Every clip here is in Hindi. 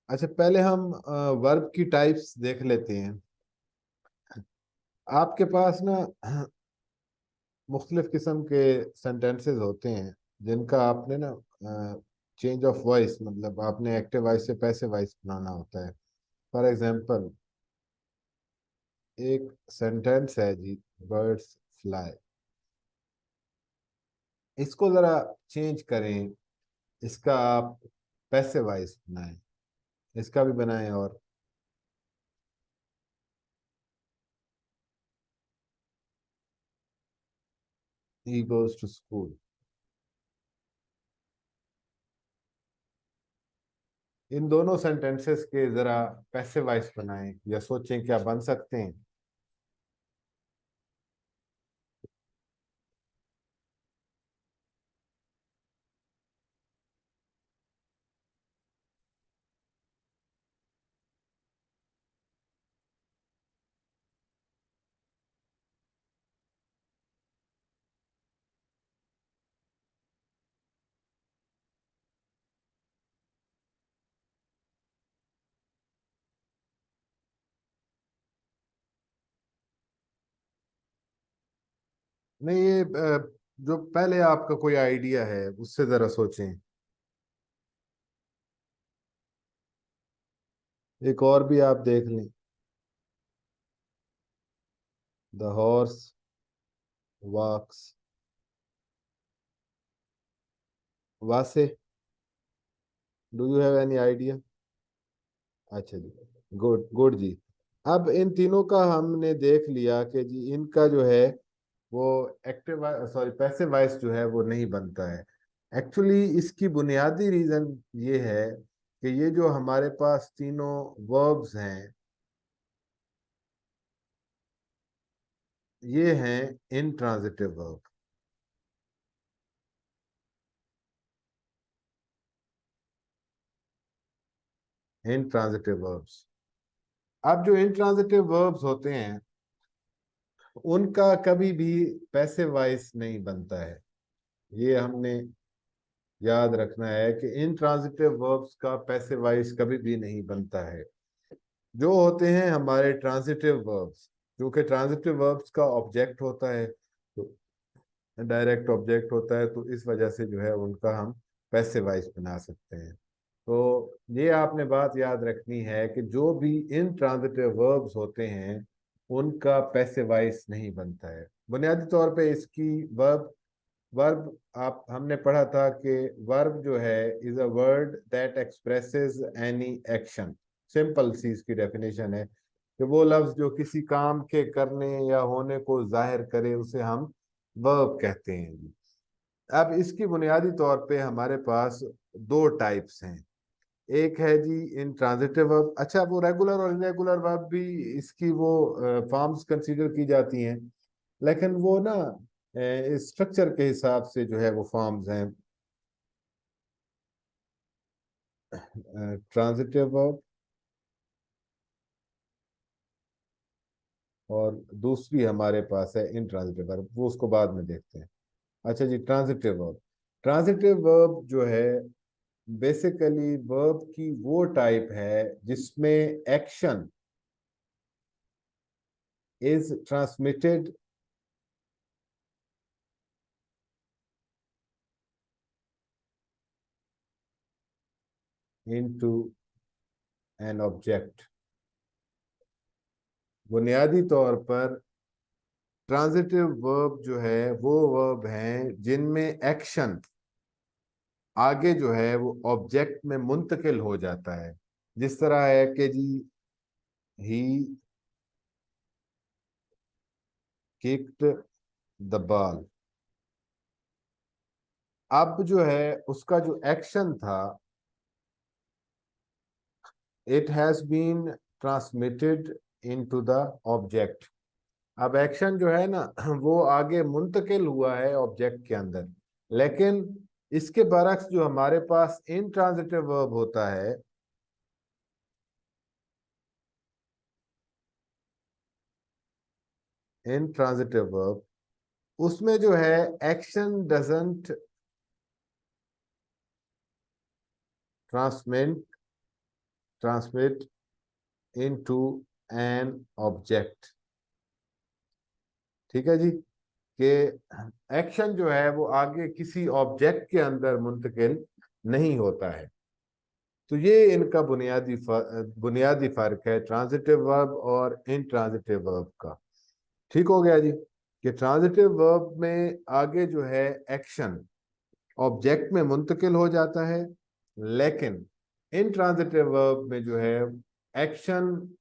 अच्छा, पहले हम वर्ब की टाइप्स देख लेते हैं। आपके पास ना मुख्तलिफ किस्म के सेंटेंसेस होते हैं जिनका आपने ना चेंज ऑफ वॉइस, मतलब आपने एक्टिव वॉइस से पैसिव वॉइस बनाना होता है। फॉर एग्जांपल, एक सेंटेंस है जी, बर्ड्स फ्लाई। इसको ज़रा चेंज करें, इसका आप पैसिव वॉइस बनाएं, इसका भी बनाएं। और ही गोज टू स्कूल। इन दोनों सेंटेंसेस के ज़रा पैसिव वॉइस बनाएं या सोचें क्या बन सकते हैं। नहीं, ये जो पहले आपका कोई आइडिया है उससे ज़रा सोचें। एक और भी आप देख लें। द हॉर्स वॉक्स वासे। Do you have any idea? अच्छा जी, गुड गुड जी। अब इन तीनों का हमने देख लिया कि जी इनका जो है वो एक्टिव, सॉरी, पैसिव वॉइस जो है वो नहीं बनता है। एक्चुअली इसकी बुनियादी रीजन ये है कि ये जो हमारे पास तीनों वर्ब्स हैं, ये हैं इनट्रांजिटिव वर्ब। Intransitive verbs. अब जो इनट्रांजिटिव वर्ब्स होते हैं उनका कभी भी पैसिव वॉइस नहीं बनता है। ये हमने याद रखना है कि इनट्रांजिटिव वर्ब्स का पैसिव वॉइस कभी भी नहीं बनता है। जो होते हैं हमारे ट्रांजिटिव वर्ब्स, क्योंकि ट्रांजिटिव वर्ब्स का ऑब्जेक्ट होता है, तो डायरेक्ट ऑब्जेक्ट होता है, तो इस वजह से जो है उनका हम पैसिव वॉइस बना सकते हैं। तो ये आपने बात याद रखनी है कि जो भी इनट्रांजिटिव वर्ब्स होते हैं उनका पैसिव वॉइस नहीं बनता है। बुनियादी तौर पे इसकी वर्ब वर्ब आप हमने पढ़ा था कि वर्ब जो है is a word that expresses any action. Simple सी इसकी डेफिनेशन है कि वो लफ्ज जो किसी काम के करने या होने को जाहिर करे उसे हम वर्ब कहते हैं जी। अब इसकी बुनियादी तौर पे हमारे पास दो टाइप्स हैं। एक है जी इन ट्रांजिटिव वर्ब। अच्छा, वो रेगुलर और इरेगुलर वर्ब भी इसकी वो फॉर्म्स कंसीडर की जाती हैं, लेकिन वो ना स्ट्रक्चर के हिसाब से जो है वो फॉर्म्स हैं। ट्रांजिटिव वर्ब और दूसरी हमारे पास है इंट्रांजिटिव वर्ब, वो उसको बाद में देखते हैं। अच्छा जी, ट्रांजिटिव वर्ब। ट्रांजिटिव वर्ब जो है बेसिकली वर्ब की वो टाइप है जिसमें action is transmitted into an object. बुनियादी तौर पर ट्रांजिटिव वर्ब जो है वो वर्ब हैं जिनमें एक्शन आगे जो है वो ऑब्जेक्ट में मुंतकिल हो जाता है। जिस तरह है कि जी ही किक्ड द बॉल। अब जो है उसका जो एक्शन था, it has been transmitted into the object. अब एक्शन जो है ना वो आगे मुंतकिल हुआ है ऑब्जेक्ट के अंदर। लेकिन इसके बरक्स जो हमारे पास इनट्रांजिटिव वर्ब होता है, इनट्रांजिटिव वर्ब, उसमें जो है action doesn't transmit transmit into an object. ठीक है जी, कि एक्शन जो है वो आगे किसी ऑब्जेक्ट के अंदर मुंतकिल नहीं होता है। तो ये इनका बुनियादी फर्क है ट्रांजिटिव वर्ब और इनट्रांजिटिव वर्ब का। ठीक हो गया जी, कि ट्रांजिटिव वर्ब में आगे जो है एक्शन ऑब्जेक्ट में मुंतकिल हो जाता है, लेकिन इनट्रांजिटिव वर्ब में जो है एक्शन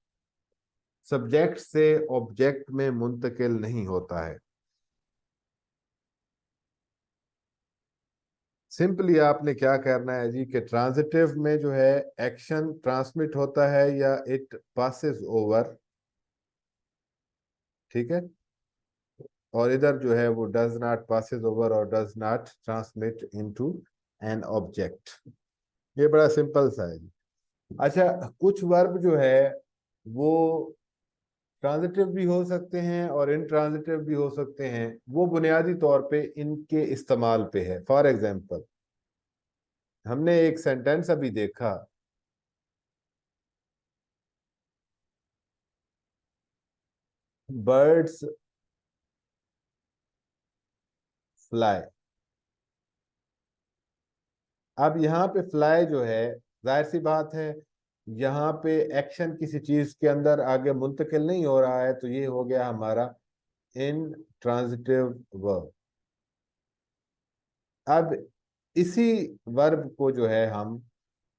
सब्जेक्ट से ऑब्जेक्ट में मुंतकिल नहीं होता है। सिंपली आपने क्या करना है जी, कि ट्रांजिटिव में जो है एक्शन ट्रांसमिट होता है या इट पासेस ओवर, ठीक है, और इधर जो है वो डज नॉट पासेस ओवर और does not transmit into an object. ये बड़ा सिंपल सा है जी। अच्छा, कुछ वर्ब जो है वो ट्रांजिटिव भी हो सकते हैं और इनट्रांजिटिव भी हो सकते हैं, वो बुनियादी तौर पे इनके इस्तेमाल पे है। फॉर एग्जांपल, हमने एक सेंटेंस अभी देखा, बर्ड्स फ्लाई। अब यहाँ पे फ्लाई जो है, जाहिर सी बात है, यहाँ पे एक्शन किसी चीज के अंदर आगे मुंतकिल नहीं हो रहा है, तो ये हो गया हमारा इन ट्रांजिटिव वर्ब। अब इसी वर्ब को जो है हम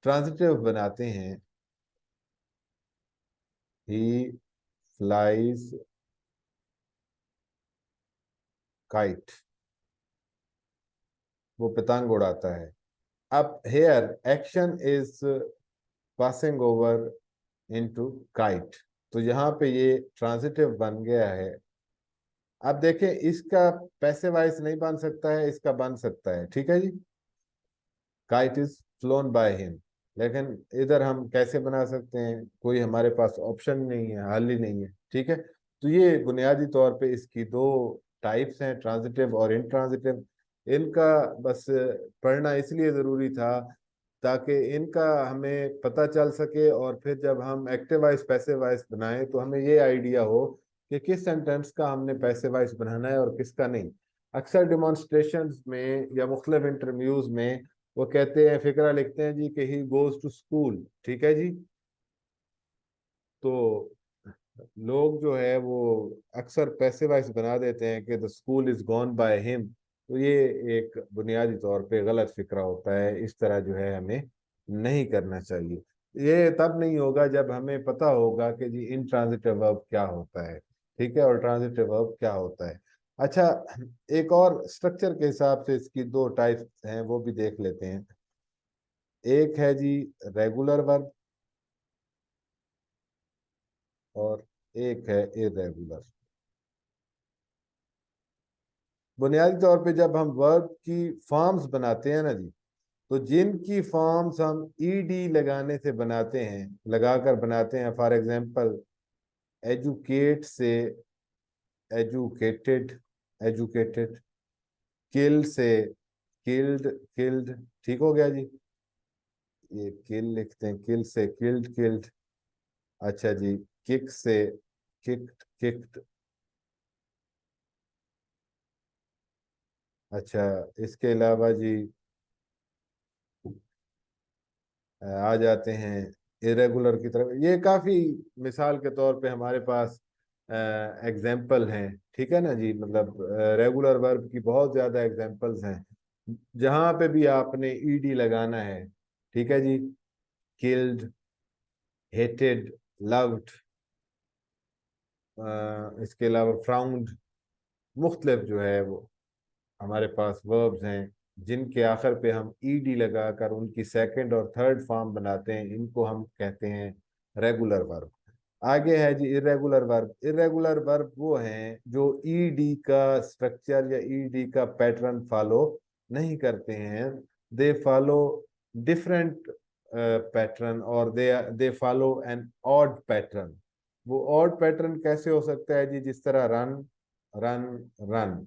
ट्रांजिटिव बनाते हैं, ही फ्लाइज काइट, वो पतंग उड़ाता है। अब here action is passing over into kite, तो यहाँ पे ये ट्रांजिटिव बन गया है। अब देखें, इसका पैसे वाइज नहीं बन सकता है, इसका बन सकता है, ठीक है जी, kite is flown by him. लेकिन इधर हम कैसे बना सकते हैं, कोई हमारे पास ऑप्शन नहीं है, हल ही नहीं है, ठीक है। तो ये बुनियादी तौर पे इसकी दो टाइप्स हैं, ट्रांजिटिव और इनट्रांजिटिव। इनका बस पढ़ना इसलिए ज़रूरी था ताकि इनका हमें पता चल सके, और फिर जब हम एक्टिव वाइज पैसिव वाइज बनाएं तो हमें ये आइडिया हो कि किस सेंटेंस का हमने पैसिव वाइज बनाना है और किसका नहीं। अक्सर डिमॉन्स्ट्रेशंस में या मुख्तलिफ इंटरव्यूज में वो कहते हैं, फिक्रा लिखते हैं जी कि ही गोज टू स्कूल, ठीक है जी, तो लोग जो है वो अक्सर पैसे वाइज बना देते हैं कि the school is gone by him. तो ये एक बुनियादी तौर पे गलत फिक्रा होता है, इस तरह जो है हमें नहीं करना चाहिए। ये तब नहीं होगा जब हमें पता होगा कि जी इन ट्रांजिटिव वर्ब क्या होता है, ठीक है, और ट्रांजिटिव वर्ब क्या होता है। अच्छा, एक और स्ट्रक्चर के हिसाब से इसकी दो टाइप्स हैं, वो भी देख लेते हैं। एक है जी रेगुलर वर्ब और एक है इरेगुलर। बुनियादी तौर पे जब हम वर्ब की फॉर्म्स बनाते हैं ना जी, तो जिनकी फॉर्म्स हम ईडी लगाने से बनाते हैं, लगाकर बनाते हैं, फॉर एग्जांपल एजुकेट से एजुकेटेड, एजुकेटेड, किल से किल्ड, किल्ड, ठीक हो गया जी, ये किल लिखते हैं, किल से किल्ड, किल्ड। अच्छा जी, किक से किक्ड, किक्ड। अच्छा, इसके अलावा जी आ जाते हैं इरेगुलर की तरफ। ये काफी मिसाल के तौर पे हमारे पास एग्जाम्पल हैं, ठीक है ना जी, मतलब रेगुलर वर्ब की बहुत ज्यादा एग्जाम्पल्स हैं जहां पे भी आपने ईडी लगाना है, ठीक है जी, किल्ड, हेटेड, लव्ड, इसके अलावा फ्राउंड, मुख्तलिफ जो है वो हमारे पास वर्ब्स हैं जिनके आखिर पे हम ईडी लगाकर उनकी सेकंड और थर्ड फॉर्म बनाते हैं, इनको हम कहते हैं रेगुलर वर्ब। आगे है जी इरेगुलर वर्ब। इरेगुलर वर्ब वो हैं जो ईडी का स्ट्रक्चर या ईडी का पैटर्न फॉलो नहीं करते हैं, दे फॉलो डिफरेंट पैटर्न, और they follow an odd pattern. वो ऑड पैटर्न कैसे हो सकता है जी, जिस तरह run, run, run,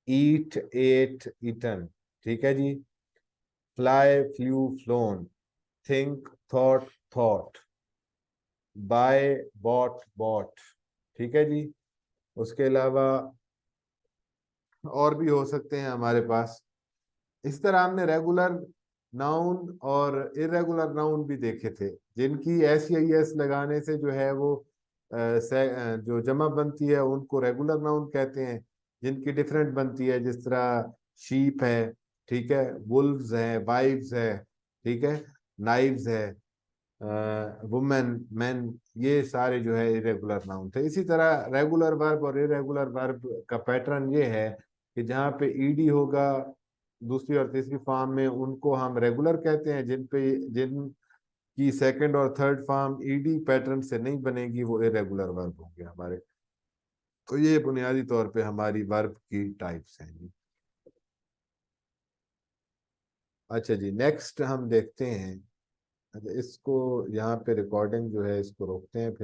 eat, ate, eaten, ठीक है जी, fly, flew, flown, think, thought, thought, buy, bought, bought. ठीक है जी। उसके अलावा और भी हो सकते हैं हमारे पास। इस तरह हमने रेगुलर नाउन और इरेगुलर नाउन भी देखे थे, जिनकी एस या एस लगाने से जो है वो जो जमा बनती है उनको रेगुलर नाउन कहते हैं। जिनकी डिफरेंट बनती है, जिस तरह शीप है, ठीक है, वुल्व्स है, वाइव्स है, ठीक है, नाइव्स है, वुमेन, मैन, ये सारे जो है इरेगुलर नाउन थे। इसी तरह रेगुलर वर्ब और इरेगुलर वर्ब का पैटर्न ये है कि जहाँ पे ईडी होगा दूसरी और तीसरी फॉर्म में, उनको हम रेगुलर कहते हैं। जिनकी सेकंड और थर्ड फॉर्म ईडी पैटर्न से नहीं बनेगी, वो इरेगुलर वर्ब होंगे हमारे। तो ये बुनियादी तौर पे हमारी वर्ब की टाइप्स हैं जी। अच्छा जी, नेक्स्ट हम देखते हैं। अच्छा, इसको यहाँ पे रिकॉर्डिंग जो है इसको रोकते हैं फिर।